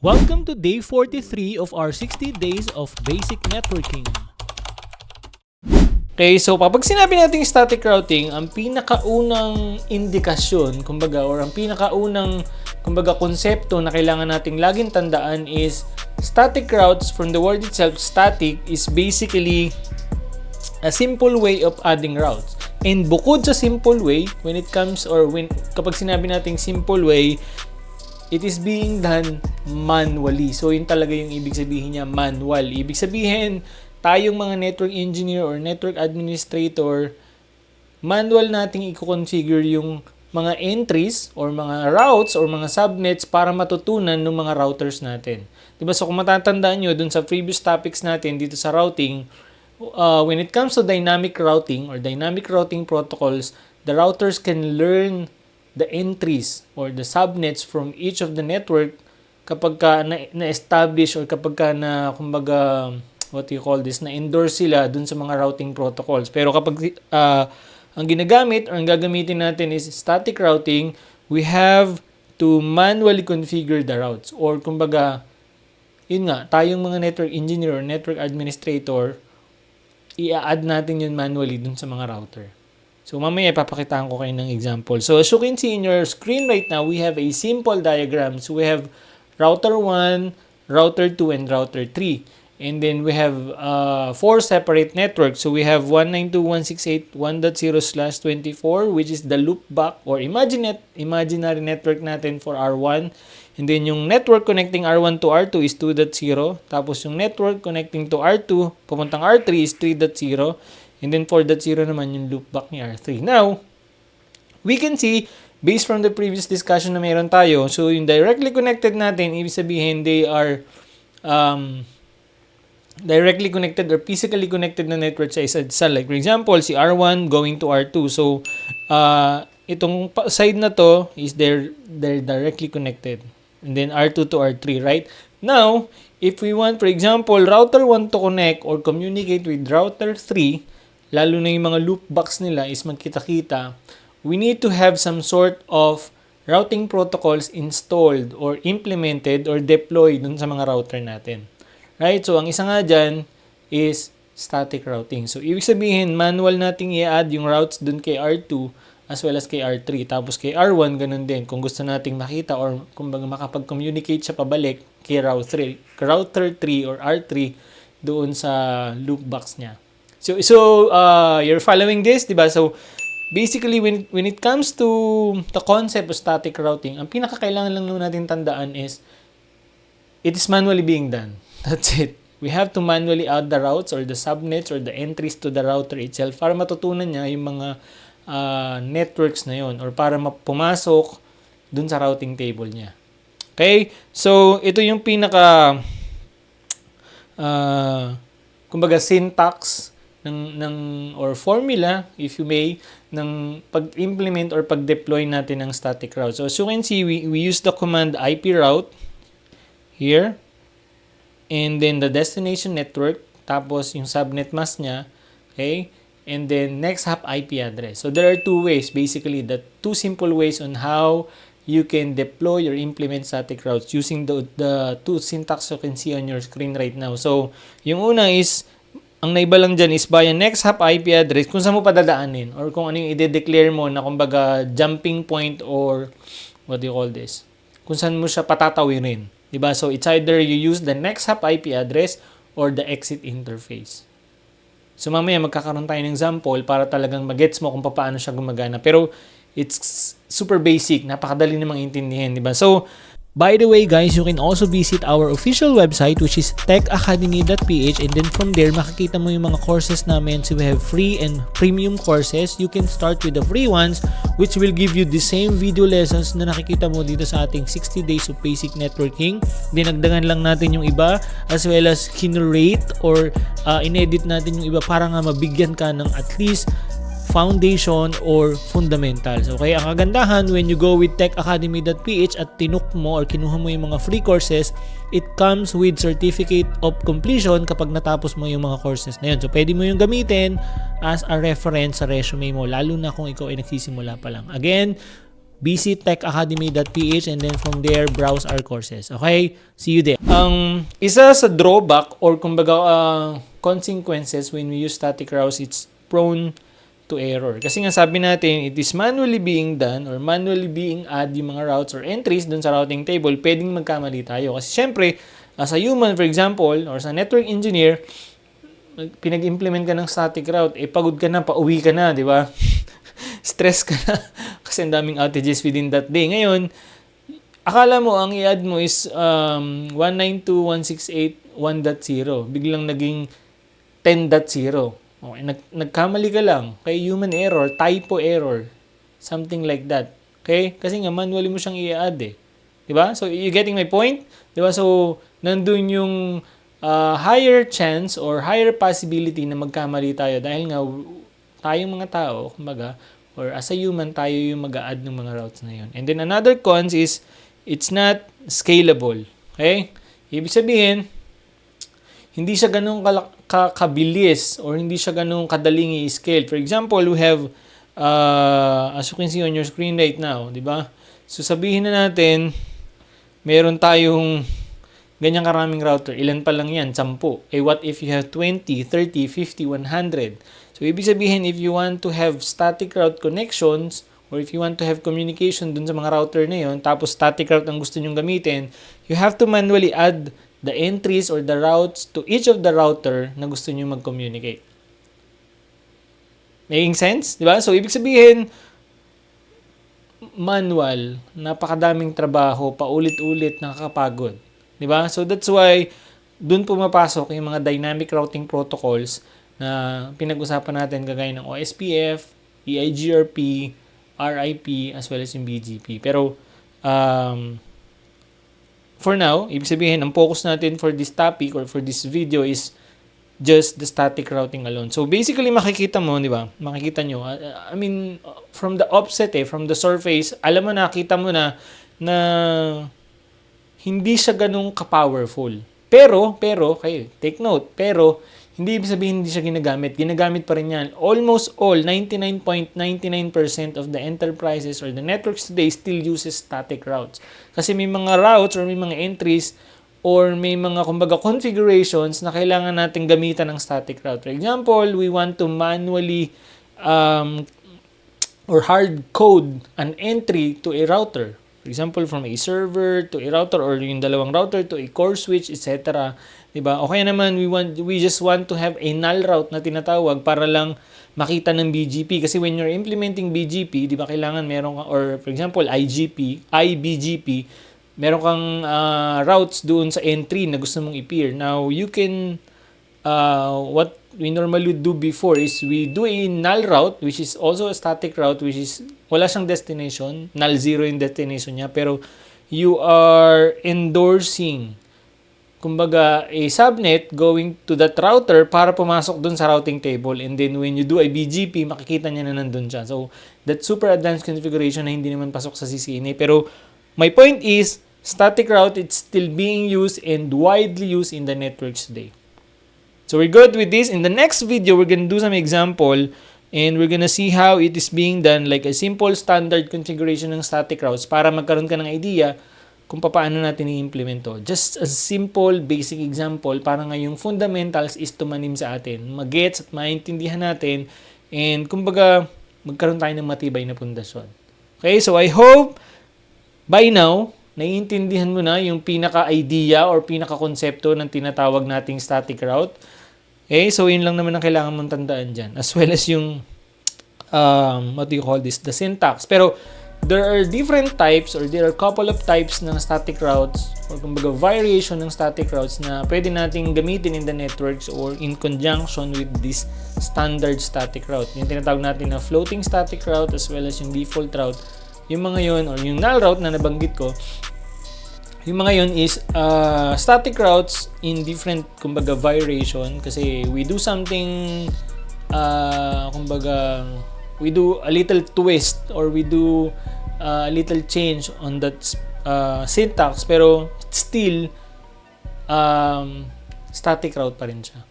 Welcome to day 43 of our 60 days of basic networking. Okay, so kapag sinabi natin static routing, ang pinakaunang indikasyon, kumbaga, or ang pinakaunang, kumbaga, konsepto na kailangan nating laging tandaan is static routes. From the word itself, static is basically a simple way of adding routes. And bukod sa simple way, when it comes, or kapag sinabi nating simple way, it is being done manually. So, yun talaga yung ibig sabihin niya, manual. Ibig sabihin, tayong mga network engineer or network administrator, manual nating i-configure yung mga entries or mga routes or mga subnets para matutunan ng mga routers natin. Diba? So, kung matatandaan nyo dun sa previous topics natin dito sa routing, when it comes to dynamic routing or dynamic routing protocols, the routers can learn the entries or the subnets from each of the network kapag ka na-establish or kapag ka na, kumbaga, what do you call this, na-endorse sila dun sa mga routing protocols. Pero kapag ang ginagamit or ang gagamitin natin is static routing, we have to manually configure the routes. Or kumbaga, yun nga, tayong mga network engineer or network administrator, i-add natin yun manually dun sa mga router. So, mamaya ipapakitaan ko kayo ng example. So, as you can see in your screen right now, we have a simple diagram. So, we have router 1, router 2, and router 3. And then, we have 4 separate networks. So, we have 192.168.1.0/24, which is the loopback or imaginary network natin for R1. And then, yung network connecting R1 to R2 is 2.0. Tapos, yung network connecting to R2, papuntang R3 is 3.0. And then 4.0 naman yung loopback ni R3. Now, we can see, based from the previous discussion na meron tayo, so yung directly connected natin, ibig sabihin they are directly connected or physically connected na network sa isa. Like for example, si R1 going to R2. So, itong side na to is they're directly connected. And then R2 to R3, right? Now, if we want, for example, router 1 to connect or communicate with router 3, lalo na yung mga loopbacks nila is magkita-kita, we need to have some sort of routing protocols installed or implemented or deployed dun sa mga router natin. Right? So, ang isa nga dyan is static routing. So, ibig sabihin, manual nating i-add yung routes dun kay R2 as well as kay R3. Tapos kay R1, ganun din. Kung gusto nating makita or kumbaga makapag-communicate siya pabalik kay router 3 or R3 doon sa loopbacks niya. So you're following this, diba? So, basically, when it comes to the concept of static routing, ang pinakakailangan lang natin tandaan is, it is manually being done. That's it. We have to manually add the routes or the subnets or the entries to the router itself para matutunan niya yung mga networks na yon or para pumasok dun sa routing table niya. Okay? So, ito yung pinaka kumbaga syntax or formula, if you may, ng pag-implement or pag-deploy natin ng static route. So, as you can see, we use the command IP route here, and then the destination network, tapos yung subnet mask niya, okay, and then next hop IP address. So, there are two ways, basically, the two simple ways on how you can deploy or implement static routes using the two syntax you can see on your screen right now. So, yung una is, ang naiba lang dyan is via next hop IP address kung saan mo padadaanin or kung ano yung i-declare mo na kumbaga jumping point or what do you call this? Kung saan mo siya patatawirin. Diba? So, it's either you use the next hop IP address or the exit interface. So, mamaya magkakaroon tayo ng example para talagang magets mo kung paano siya gumagana. Pero, it's super basic. Napakadali namang intindihin. Diba? So, by the way guys, you can also visit our official website which is techacademy.ph, and then from there makikita mo yung mga courses namin. So we have free and premium courses. You can start with the free ones which will give you the same video lessons na nakikita mo dito sa ating 60 days of basic networking. Dinagdagan lang natin yung iba as well as kinurate or inedit natin yung iba para nga mabigyan ka ng at least foundation or fundamentals. Okay? Ang kagandahan, when you go with techacademy.ph at tinuk mo or kinuha mo yung mga free courses, it comes with certificate of completion kapag natapos mo yung mga courses na yun. So, pwede mo yung gamitin as a reference sa resume mo, lalo na kung ikaw ay nagsisimula pa lang. Again, bctechacademy.ph, and then from there, browse our courses. Okay? See you there. Ang isa sa drawback or kumbaga consequences when we use static routes, it's prone to error. Kasi nga sabi natin, it is manually being done or manually being add yung mga routes or entries dun sa routing table, pwedeng magkamali tayo. Kasi syempre, as a human, for example, or sa network engineer, pinag-implement ka ng static route, pagod ka na, pauwi ka na, di ba? Stress ka na kasi ang daming outages within that day. Ngayon, akala mo ang i-add mo is 192.168.1.0. Biglang naging 10.0. Okay, nagkamali ka lang. Kay human error, typo error. Something like that. Okay? Kasi nga, manually mo siyang i-add eh. Diba? So, you getting my point? Diba? So, nandun yung higher chance or higher possibility na magkamali tayo dahil nga tayong mga tao, kumbaga, or as a human, tayo yung mag-a-add ng mga routes na yun. And then another cons is, it's not scalable. Okay? Ibig sabihin, hindi siya ganun kabilis or hindi siya ganun kadaling i-scale. For example, we have, as you can see on your screen right now, di ba? So, sabihin na natin, meron tayong ganyang karaming router. Ilan pa lang yan? 10. What if you have 20, 30, 50, 100? So, ibig sabihin, if you want to have static route connections or if you want to have communication dun sa mga router na yun, tapos static route ang gusto nyong gamitin, you have to manually add the entries or the routes to each of the router na gusto nyo mag-communicate. Making sense? Diba? So, ibig sabihin, manual, napakadaming trabaho, paulit-ulit, nakakapagod. Diba? So, that's why, dun pumapasok yung mga dynamic routing protocols na pinag-usapan natin kagaya ng OSPF, EIGRP, RIP, as well as yung BGP. Pero, for now, ibig sabihin, ang focus natin for this topic or for this video is just the static routing alone. So, basically, makikita mo, di ba? Makikita nyo. I mean, from the offset, from the surface, alam mo na, kita mo na hindi siya ganun ka-powerful. Pero, okay, take note, pero, hindi ibig sabihin hindi siya ginagamit. Ginagamit pa rin yan. Almost all, 99.99% of the enterprises or the networks today still uses static routes. Kasi may mga routes or may mga entries or may mga kumbaga configurations na kailangan natin gamitan ng static route. For example, we want to manually or hard code an entry to a router. For example, from a server to a router or yung dalawang router to a core switch, etc. Diba? O kaya naman, we just want to have a null route na tinatawag para lang makita ng BGP. Kasi when you're implementing BGP, di ba kailangan meron ka, or for example, IBGP, meron kang routes doon sa entry na gusto mong i-peer. Now, you can, what we normally do before is we do a null route, which is also a static route, which is wala siyang destination, null zero yung destination niya, pero you are endorsing kumbaga a subnet going to that router para pumasok dun sa routing table, and then when you do a BGP, makikita niya na nandun siya. So, that's super advanced configuration na hindi naman pasok sa CCNA. Pero, my point is, static route, it's still being used and widely used in the networks today. So, we're good with this. In the next video, we're gonna do some example and we're gonna see how it is being done, like a simple standard configuration ng static routes para magkaroon ka ng idea kung paano natin i-implement to. Just a simple, basic example para nga yung fundamentals is tumanim sa atin. Mag-gets at maintindihan natin and kumbaga magkaroon tayo ng matibay na pundasyon. Okay, so I hope by now, naiintindihan mo na yung pinaka-idea or pinaka-konsepto ng tinatawag nating static route. Okay, so yun lang naman ang kailangan mong tandaan dyan. As well as yung, what do you call this? The syntax. Pero, there are different types or there are couple of types ng static routes or kumbaga variation ng static routes na pwede nating gamitin in the networks or in conjunction with this standard static route. Yung tinatawag natin na floating static route as well as yung default route. Yung mga yun or yung null route na nabanggit ko, yung mga yun is static routes in different kumbaga variation kasi we do something kumbaga we do a little twist or we do a little change on that syntax pero still static route pa rin siya.